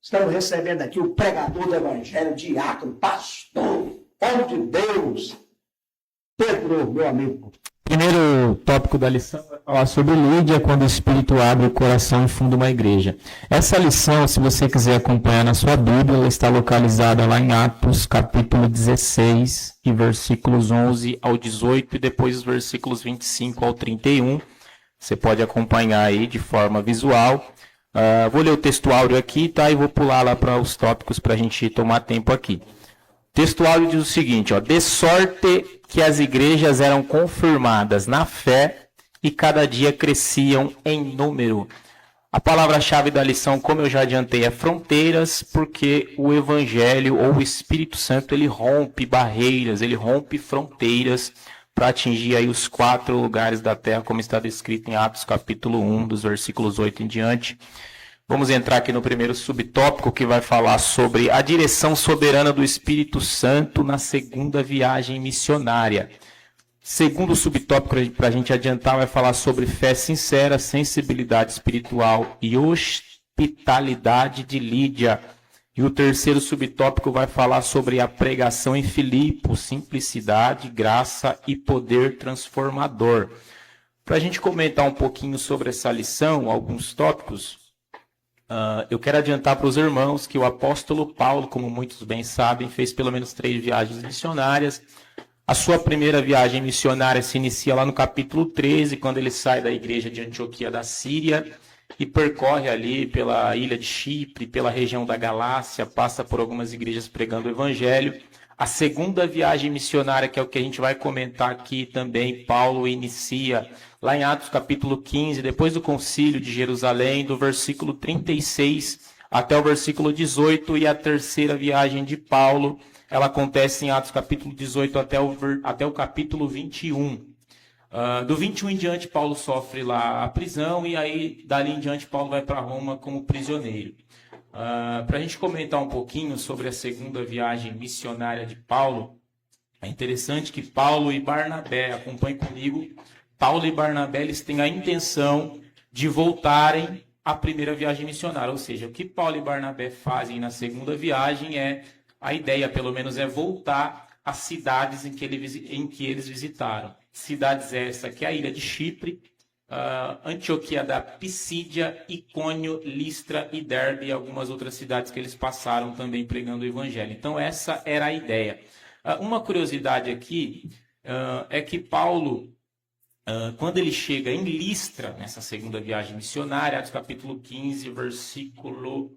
Estamos recebendo aqui o pregador do Evangelho, diácono, pastor, homem de Deus, Pedro, meu amigo. Primeiro tópico da lição vai falar sobre Lídia, quando o Espírito abre o coração e funda uma igreja. Essa lição, se você quiser acompanhar na sua Bíblia, ela está localizada lá em Atos, capítulo 16, e versículos 11 ao 18, e depois os versículos 25 ao 31. Você pode acompanhar aí de forma visual. Vou ler o textuário aqui, tá? E vou pular lá para os tópicos para a gente tomar tempo aqui. O textuário diz o seguinte, ó: de sorte que as igrejas eram confirmadas na fé e cada dia cresciam em número. A palavra-chave da lição, como eu já adiantei, é fronteiras, porque o Evangelho ou o Espírito Santo, ele rompe barreiras, ele rompe fronteiras para atingir aí os 4 lugares da terra, como está descrito em Atos capítulo 1, dos versículos 8 em diante. Vamos entrar aqui no primeiro subtópico, que vai falar sobre a direção soberana do Espírito Santo na segunda viagem missionária. Segundo subtópico, para a gente adiantar, vai falar sobre fé sincera, sensibilidade espiritual e hospitalidade de Lídia. E o terceiro subtópico vai falar sobre a pregação em Filipos, simplicidade, graça e poder transformador. Para a gente comentar um pouquinho sobre essa lição, alguns tópicos, eu quero adiantar para os irmãos que o apóstolo Paulo, como muitos bem sabem, fez pelo menos 3 viagens missionárias. A sua primeira viagem missionária se inicia lá no capítulo 13, quando ele sai da igreja de Antioquia da Síria e percorre ali pela ilha de Chipre, pela região da Galácia, passa por algumas igrejas pregando o evangelho. A segunda viagem missionária, que é o que a gente vai comentar aqui também, Paulo inicia lá em Atos capítulo 15, depois do concílio de Jerusalém, do versículo 36 até o versículo 18, e a terceira viagem de Paulo, ela acontece em Atos capítulo 18 até o capítulo 21. Do 21 em diante, Paulo sofre lá a prisão, e aí, dali em diante, Paulo vai para Roma como prisioneiro. Para a gente comentar um pouquinho sobre a segunda viagem missionária de Paulo, é interessante que Paulo e Barnabé, acompanhem comigo, Paulo e Barnabé, eles têm a intenção de voltarem à primeira viagem missionária, ou seja, o que Paulo e Barnabé fazem na segunda viagem a ideia pelo menos é voltar às cidades em que eles visitaram. Cidades essa que é a ilha de Chipre, Antioquia da Pisídia, Icônio, Listra e Derbe e algumas outras cidades que eles passaram também pregando o evangelho. Então essa era a ideia. Uma curiosidade aqui é que Paulo, quando ele chega em Listra, nessa segunda viagem missionária, Atos capítulo 15, versículo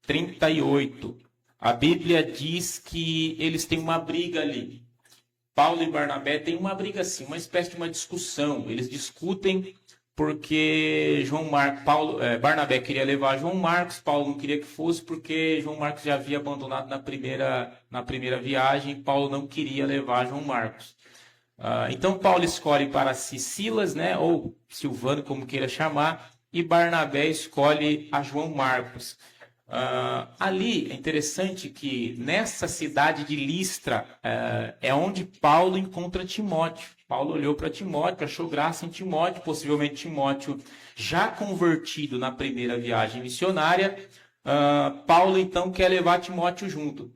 38, a Bíblia diz que eles têm uma briga ali. Paulo e Barnabé têm uma briga assim, uma espécie de uma discussão. Eles discutem porque Barnabé queria levar João Marcos, Paulo não queria que fosse porque João Marcos já havia abandonado na primeira viagem, Paulo não queria levar João Marcos. Então Paulo escolhe para si Silas, né, ou Silvano, como queira chamar, e Barnabé escolhe a João Marcos. Ali é interessante que nessa cidade de Listra é onde Paulo encontra Timóteo. Paulo olhou para Timóteo, achou graça em Timóteo, possivelmente Timóteo já convertido na primeira viagem missionária. Paulo então quer levar Timóteo junto.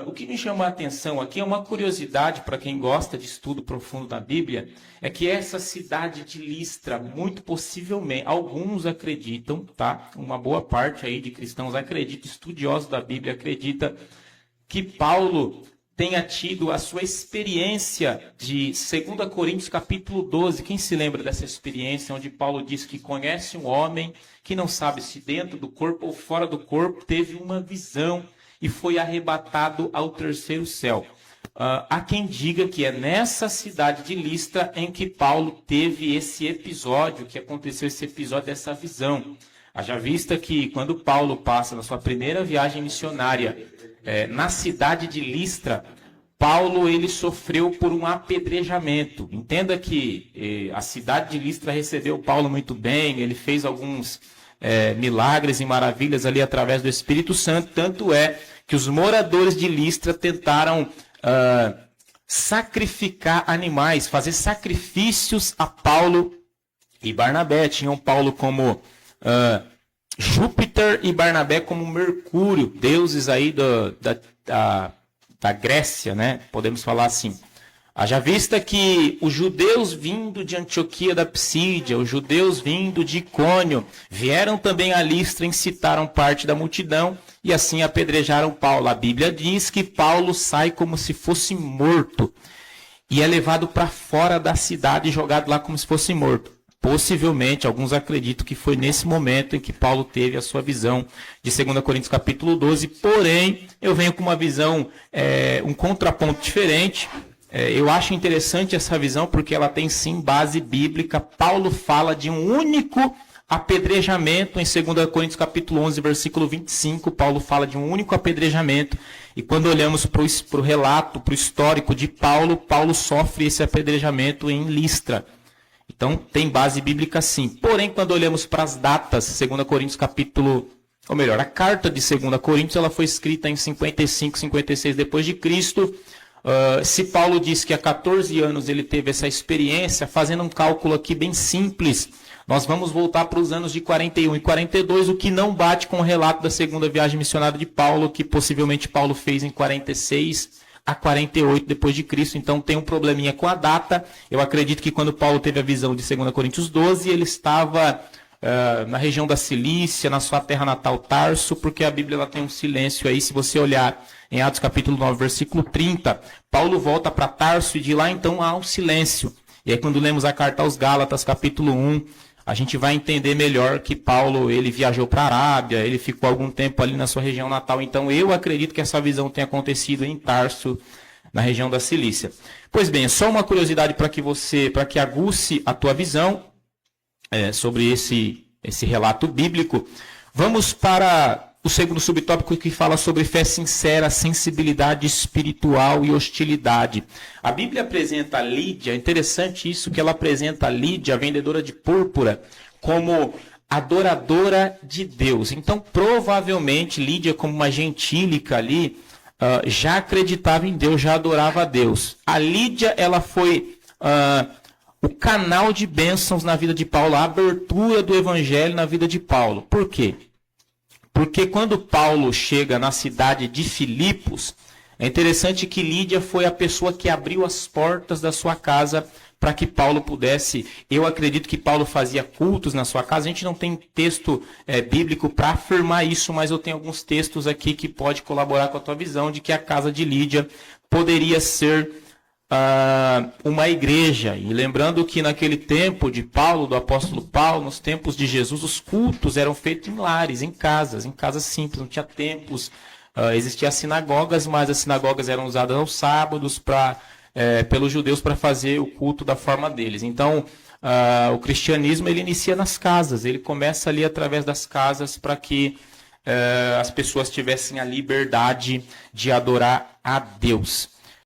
O que me chama a atenção aqui é uma curiosidade para quem gosta de estudo profundo da Bíblia, é que essa cidade de Listra, muito possivelmente, alguns acreditam, tá? Uma boa parte aí de cristãos acredita, estudiosos da Bíblia acredita que Paulo tenha tido a sua experiência de 2 Coríntios capítulo 12. Quem se lembra dessa experiência onde Paulo diz que conhece um homem que não sabe se dentro do corpo ou fora do corpo, teve uma visão e foi arrebatado ao terceiro céu. Há quem diga que é nessa cidade de Listra em que Paulo teve esse episódio, que aconteceu esse episódio dessa visão. Haja vista que quando Paulo passa na sua primeira viagem missionária na cidade de Listra, Paulo ele sofreu por um apedrejamento. Entenda que a cidade de Listra recebeu Paulo muito bem, ele fez alguns milagres e maravilhas ali através do Espírito Santo, tanto é que os moradores de Listra tentaram sacrificar animais, fazer sacrifícios a Paulo e Barnabé. Tinham Paulo como Júpiter e Barnabé como Mercúrio, deuses aí da Grécia, né? Podemos falar assim. Haja vista que os judeus vindo de Antioquia da Psídia, os judeus vindo de Icônio, vieram também a Listra, incitaram parte da multidão e assim apedrejaram Paulo. A Bíblia diz que Paulo sai como se fosse morto e é levado para fora da cidade e jogado lá como se fosse morto. Possivelmente, alguns acreditam que foi nesse momento em que Paulo teve a sua visão de 2 Coríntios capítulo 12, porém, eu venho com uma visão, um contraponto diferente. Eu acho interessante essa visão porque ela tem sim base bíblica. Paulo fala de um único apedrejamento em 2 Coríntios capítulo 11, versículo 25. Paulo fala de um único apedrejamento. E quando olhamos para o relato, para o histórico de Paulo, Paulo sofre esse apedrejamento em Listra. Então, tem base bíblica sim. Porém, quando olhamos para as datas, 2 Coríntios capítulo... Ou melhor, a carta de 2 Coríntios ela foi escrita em 55, 56 depois de Cristo. Se Paulo diz que há 14 anos ele teve essa experiência, fazendo um cálculo aqui bem simples, nós vamos voltar para os anos de 41 e 42, o que não bate com o relato da segunda viagem missionária de Paulo, que possivelmente Paulo fez em 46 a 48 depois de Cristo. Então tem um probleminha com a data. Eu acredito que quando Paulo teve a visão de 2 Coríntios 12, ele estava na região da Cilícia, na sua terra natal Tarso, porque a Bíblia ela tem um silêncio aí. Se você olhar em Atos capítulo 9, versículo 30, Paulo volta para Tarso e de lá então há um silêncio. E aí quando lemos a carta aos Gálatas, capítulo 1, a gente vai entender melhor que Paulo ele viajou para a Arábia, ele ficou algum tempo ali na sua região natal. Então eu acredito que essa visão tenha acontecido em Tarso, na região da Cilícia. Pois bem, só uma curiosidade para que aguce a tua visão sobre esse relato bíblico. Vamos para o segundo subtópico que fala sobre fé sincera, sensibilidade espiritual e hostilidade. A Bíblia apresenta a Lídia, é interessante isso que ela apresenta a Lídia, a vendedora de púrpura, como adoradora de Deus. Então, provavelmente, Lídia, como uma gentílica ali, já acreditava em Deus, já adorava a Deus. A Lídia, ela foi o canal de bênçãos na vida de Paulo, a abertura do evangelho na vida de Paulo. Por quê? Porque quando Paulo chega na cidade de Filipos, é interessante que Lídia foi a pessoa que abriu as portas da sua casa para que Paulo pudesse... Eu acredito que Paulo fazia cultos na sua casa. A gente não tem texto bíblico para afirmar isso, mas eu tenho alguns textos aqui que pode colaborar com a tua visão de que a casa de Lídia poderia ser uma igreja. E lembrando que naquele tempo de Paulo, do apóstolo Paulo, nos tempos de Jesus, os cultos eram feitos em lares, em casas simples, não tinha templos. Existiam as sinagogas, mas as sinagogas eram usadas aos sábados pelos judeus para fazer o culto da forma deles. Então, o cristianismo ele inicia nas casas, ele começa ali através das casas para que as pessoas tivessem a liberdade de adorar a Deus.